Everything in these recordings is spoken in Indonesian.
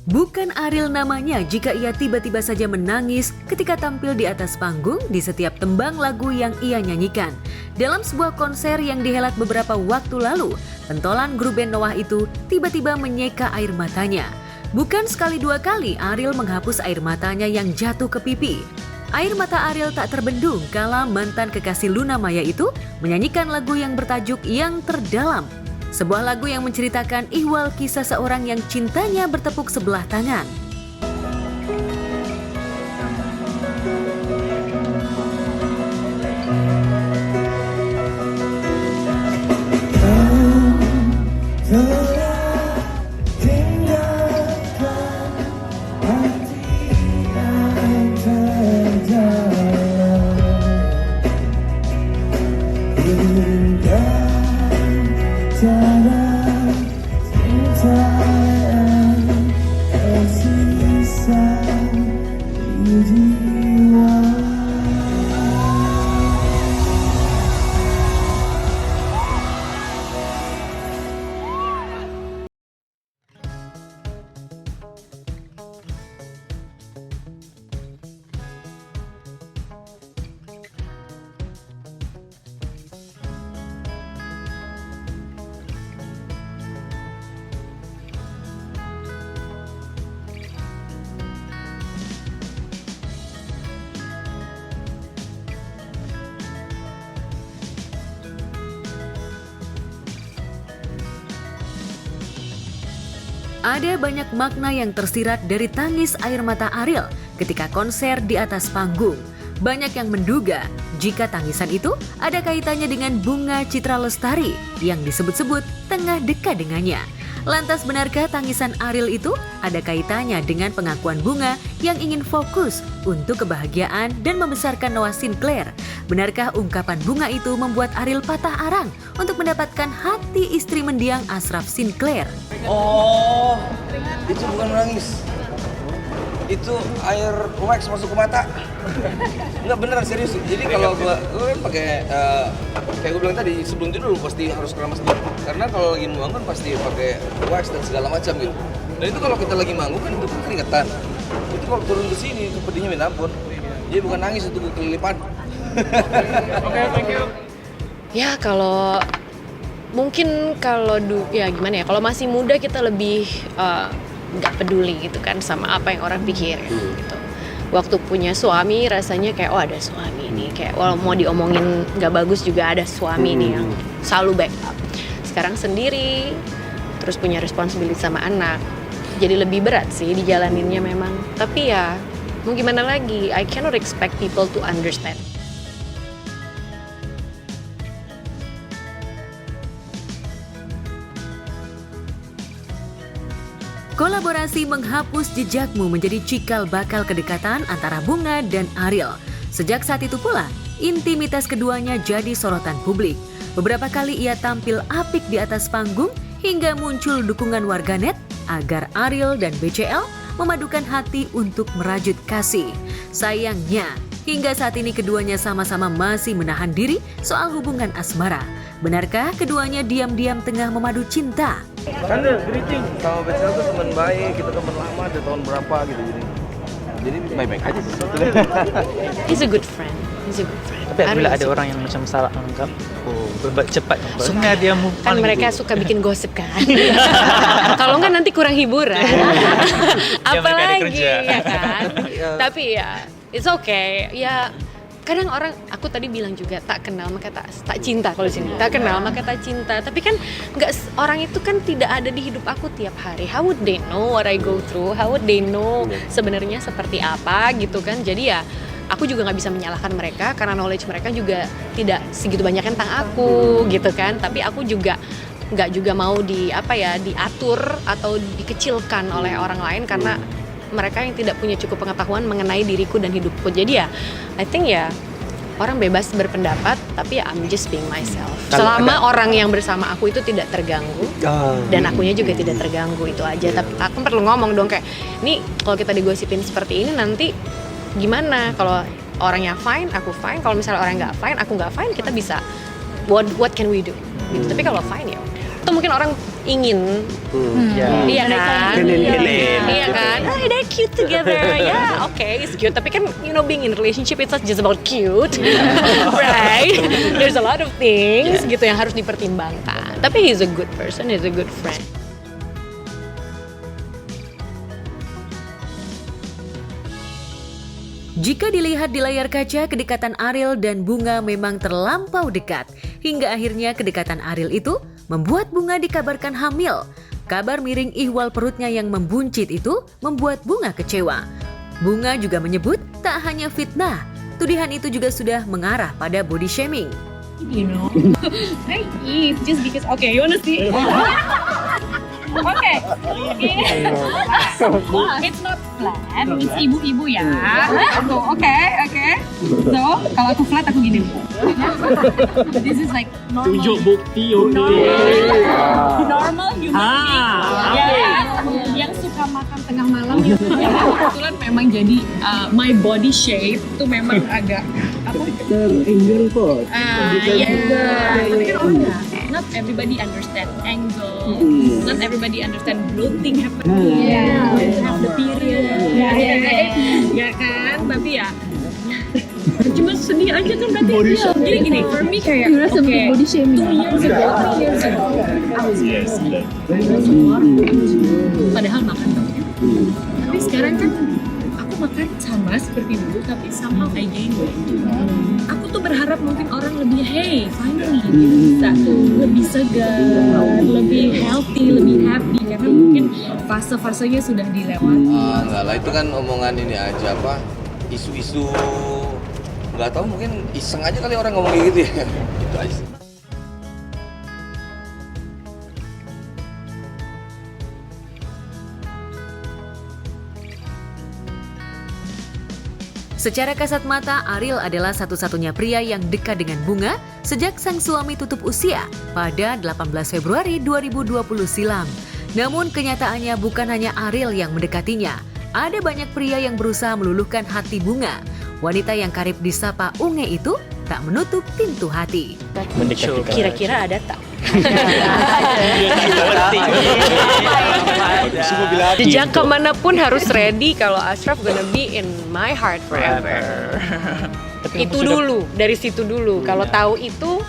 Bukan Ariel namanya jika ia tiba-tiba saja menangis ketika tampil di atas panggung di setiap tembang lagu yang ia nyanyikan. Dalam sebuah konser yang dihelat beberapa waktu lalu, pentolan grup band Noah itu tiba-tiba menyeka air matanya. Bukan sekali dua kali Ariel menghapus air matanya yang jatuh ke pipi. Air mata Ariel tak terbendung kala mantan kekasih Luna Maya itu menyanyikan lagu yang bertajuk Yang Terdalam. Sebuah lagu yang menceritakan ihwal kisah seorang yang cintanya bertepuk sebelah tangan. Ada banyak makna yang tersirat dari tangis air mata Ariel ketika konser di atas panggung. Banyak yang menduga jika tangisan itu ada kaitannya dengan Bunga Citra Lestari yang disebut-sebut tengah dekat dengannya. Lantas benarkah tangisan Ariel itu ada kaitannya dengan pengakuan Bunga yang ingin fokus untuk kebahagiaan dan membesarkan Noah Sinclair? Benarkah ungkapan Bunga itu membuat Ariel patah arang untuk mendapatkan hati istri mendiang Ashraf Sinclair? Oh, itu bukan menangis. Itu air wax masuk ke mata. Enggak, beneran serius. Jadi kalau gue kan pakai kayak gue bilang tadi, sebelum tidur pasti harus keramas dulu. Karena kalau lagi bangun pasti pakai wax dan segala macam gitu. Dan itu kalau kita lagi manggung kan itu keringetan. Itu kalau turun ke sini itu pedihnya minta ampun. Jadi bukan nangis, itu kelilipan. Oke, thank you. Ya kalau mungkin kalau ya gimana ya, kalau masih muda kita lebih nggak peduli gitu kan sama apa yang orang pikir gitu. Waktu punya suami rasanya kayak oh ada suami nih, kayak walau mau diomongin nggak bagus juga ada suami nih yang selalu backup. Sekarang sendiri terus punya responsibility sama anak, jadi lebih berat sih dijalaninnya memang. Tapi ya mau gimana lagi, I cannot expect people to understand. Kolaborasi menghapus jejakmu menjadi cikal bakal kedekatan antara Bunga dan Ariel. Sejak saat itu pula, intimitas keduanya jadi sorotan publik. Beberapa kali ia tampil apik di atas panggung hingga muncul dukungan warganet agar Ariel dan BCL memadukan hati untuk merajut kasih. Sayangnya, hingga saat ini keduanya sama-sama masih menahan diri soal hubungan asmara. Benarkah keduanya diam-diam tengah memadu cinta? Kan greeting sama BCL tuh teman baik, kita teman lama dari tahun berapa gitu jadi baik-baik aja sih. He's a good friend. Tapi apabila ada orang yang macam salah anggap, berbuat cepat, sebenarnya dia move on Kan mereka gitu. suka bikin gosip kan. Kalau nggak nanti kurang hiburan. Apalagi ya kan. Tapi ya it's okay. Ya kadang orang, aku tadi bilang juga tak kenal maka tak cinta, kalau di sini tak kenal maka tak cinta. Tapi kan nggak, orang itu kan tidak ada di hidup aku tiap hari. How would they know what I go through? How would they know sebenarnya seperti apa gitu kan? Jadi ya aku juga nggak bisa menyalahkan mereka karena knowledge mereka juga tidak segitu banyak tentang aku gitu kan. Tapi aku juga nggak juga mau diatur atau dikecilkan oleh orang lain karena mereka yang tidak punya cukup pengetahuan mengenai diriku dan hidupku. Jadi ya I think ya orang bebas berpendapat, tapi ya I'm just being myself. Selama orang yang bersama aku itu tidak terganggu dan akunya juga tidak terganggu, itu aja. Tapi aku perlu ngomong dong kayak, nih kalau kita digosipin seperti ini nanti gimana? Kalau orangnya fine, aku fine. Kalau misalnya orang nggak fine, aku nggak fine, kita bisa what can we do? Gitu. Tapi kalau fine ya, atau mungkin orang ingin. Iya kan? Iya kan? Oh, they're cute together. Yeah, okay, it's cute. Tapi kan, being in a relationship it's not just about cute, right? There's a lot of things gitu yang harus dipertimbangkan. Tapi he's a good person, he's a good friend. Jika dilihat di layar kaca, kedekatan Ariel dan Bunga memang terlampau dekat. Hingga akhirnya kedekatan Ariel itu membuat Bunga dikabarkan hamil. Kabar miring ihwal perutnya yang membuncit itu membuat Bunga kecewa. Bunga juga menyebut tak hanya fitnah, tuduhan itu juga sudah mengarah pada body shaming. I eat just because. Okay, you wanna see? Okay. It's not flat, it's ibu-ibu ya. So, okay. So, kalau aku flat aku gini. This is like normal. Tunjuk bukti, Normal human being. Ya, yang suka makan tengah malam gitu. Kebetulan memang jadi my body shape itu memang agak Ter-angle kok. Tapi kan orang not everybody understand angle, not everybody understand bloating happening, have the period, ya kan? Tapi ya cuma sedih aja kan berarti dia. Jadi gini, for me kayak body shaming. 2 years ago, I was very skinny. Padahal makan banyak. Tapi sekarang kan aku makan sama seperti dulu, tapi somehow I gain weight. Aku tuh berharap mungkin orang lebih, finally dia bisa lebih segar, lebih healthy, lebih happy, karena mungkin fase-fasenya sudah dilewati. Enggak lah, itu kan omongan ini aja apa, isu-isu, nggak tahu mungkin iseng aja kali orang ngomong kayak gitu ya. Itu aja sih. Secara kasat mata, Ariel adalah satu-satunya pria yang dekat dengan Bunga sejak sang suami tutup usia pada 18 Februari 2020 silam. Namun kenyataannya bukan hanya Ariel yang mendekatinya. Ada banyak pria yang berusaha meluluhkan hati Bunga. Wanita yang karib disapa Unge itu tak menutup pintu hati. Kira-kira ada tak? Sejak kemanapun harus ready kalau Ashraf gonna be in my heart forever. Itu dulu, dari situ dulu. Kalau tahu itu,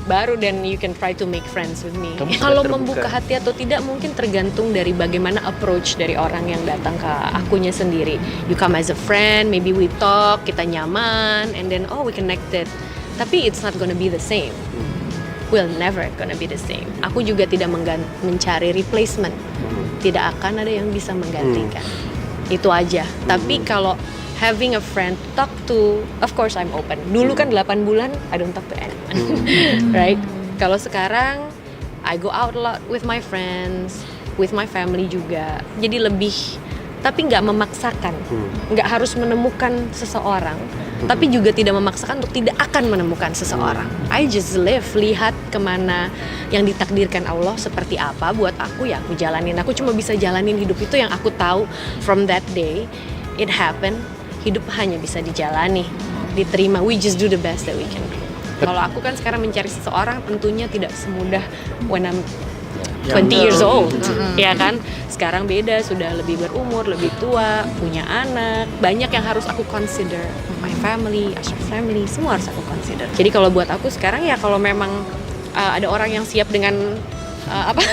baru then you can try to make friends with me. Kalau membuka hati atau tidak mungkin tergantung dari bagaimana approach dari orang yang datang ke akunya sendiri. You come as a friend, maybe we talk, kita nyaman, and then we connected. Tapi it's not gonna be the same. Will never gonna be the same. Aku juga tidak mencari replacement. Tidak akan ada yang bisa menggantikan. Itu aja. Tapi kalau having a friend to talk to, of course I'm open. Dulu kan 8 bulan I don't talk to anyone. Right? Kalau sekarang I go out a lot with my friends, with my family juga. Jadi lebih, tapi nggak memaksakan. Nggak harus menemukan seseorang, tapi juga tidak memaksakan untuk tidak akan menemukan seseorang. I just lihat kemana yang ditakdirkan Allah seperti apa buat aku, ya aku jalanin. Aku cuma bisa jalanin hidup itu yang aku tahu from that day it happened. Hidup hanya bisa dijalani, diterima. We just do the best that we can do. Kalau aku kan sekarang mencari seseorang tentunya tidak semudah when I'm 20 years old, ya kan? Sekarang beda, sudah lebih berumur, lebih tua, punya anak. Banyak yang harus aku consider. My family, Ashraf family, semua harus aku consider. Jadi kalau buat aku sekarang ya kalau memang ada orang yang siap dengan apa?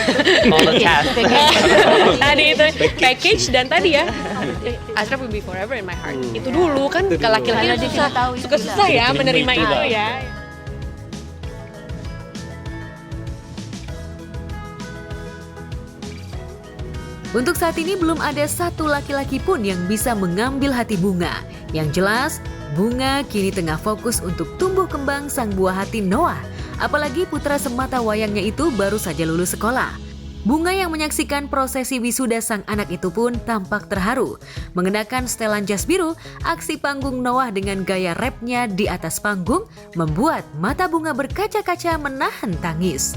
Tadi itu package dan tadi ya Ashraf will be forever in my heart. Itu dulu kan ke laki-laki suka susah ya menerima itu ya. Untuk saat ini belum ada satu laki-laki pun yang bisa mengambil hati Bunga. Yang jelas, Bunga kini tengah fokus untuk tumbuh kembang sang buah hati Noah. Apalagi putra semata wayangnya itu baru saja lulus sekolah. Bunga yang menyaksikan prosesi wisuda sang anak itu pun tampak terharu. Mengenakan setelan jas biru, aksi panggung Noah dengan gaya rapnya di atas panggung membuat mata Bunga berkaca-kaca menahan tangis.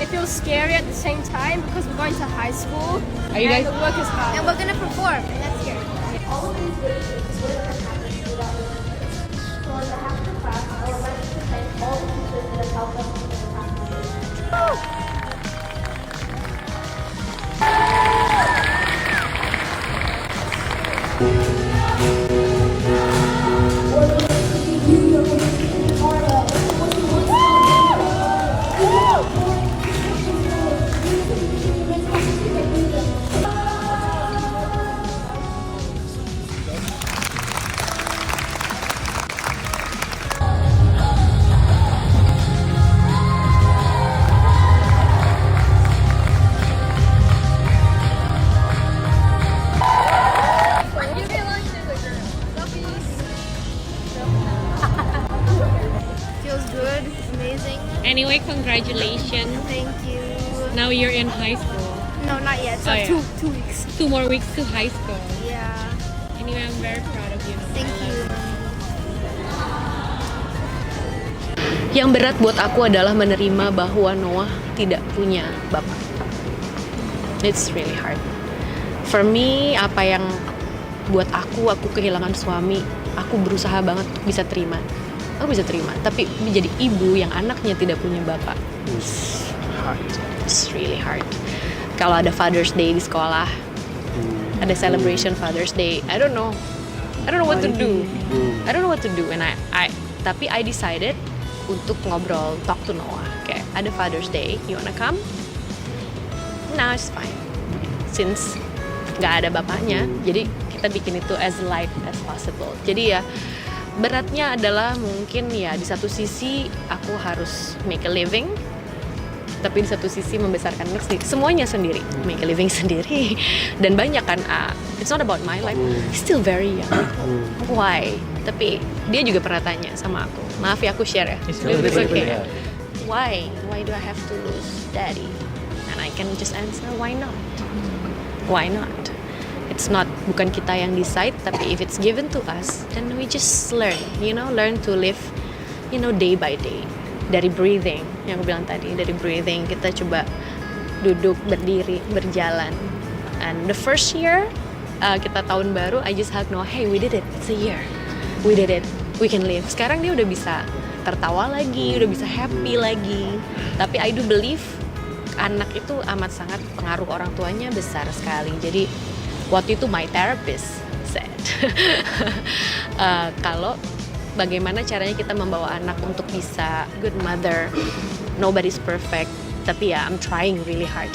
It feels scary at the same time because we're going to high school. Are you guys? The work is hard. And we're gonna perform, and that's scary. All of these videos is what I'm happy to do that with So on behalf of the class, I would like to thank all the teachers that have helped us in this amazing. Anyway, congratulations. Thank you. Now you're in high school. No, not yet. So Oh, yeah. 2 weeks. 2 more weeks to high school. Yeah. Anyway, I'm very proud of you. Thank you. Yang berat buat aku adalah menerima bahwa Noah tidak punya bapak. It's really hard. For me, apa yang buat aku kehilangan suami, aku berusaha banget untuk bisa terima. Aku bisa terima, tapi menjadi ibu yang anaknya tidak punya bapak, it's hard. It's really hard. Kalau ada Father's Day di sekolah, ada celebration Father's Day, I don't know what to do. I don't know what to do, and tapi I decided untuk ngobrol, talk to Noah. Kayak ada Father's Day, you wanna come? Nah, it's fine. Since nggak ada bapaknya, jadi kita bikin itu as light as possible. Jadi ya beratnya adalah mungkin ya di satu sisi aku harus make a living, tapi di satu sisi membesarkan anak sendiri, semuanya sendiri, make a living sendiri. Dan banyak kan, it's not about my life, he's still very young. Why? Tapi dia juga pernah tanya sama aku, maaf ya aku share ya, it's okay. Why do I have to lose daddy? And I can just answer, why not? Why not? It's not, bukan kita yang decide, tapi if it's given to us, then we just learn to live, day by day. Dari breathing, yang aku bilang tadi, dari breathing kita coba duduk, berdiri, berjalan. And the first year, kita tahun baru, I just hug Noah, hey we did it, it's a year, we did it, we can live. Sekarang dia udah bisa tertawa lagi, udah bisa happy lagi. Tapi I do believe anak itu amat sangat pengaruh orang tuanya besar sekali. Jadi waktu itu my therapist said kalau bagaimana caranya kita membawa anak untuk bisa good mother. Nobody's perfect, tapi ya I'm trying really hard.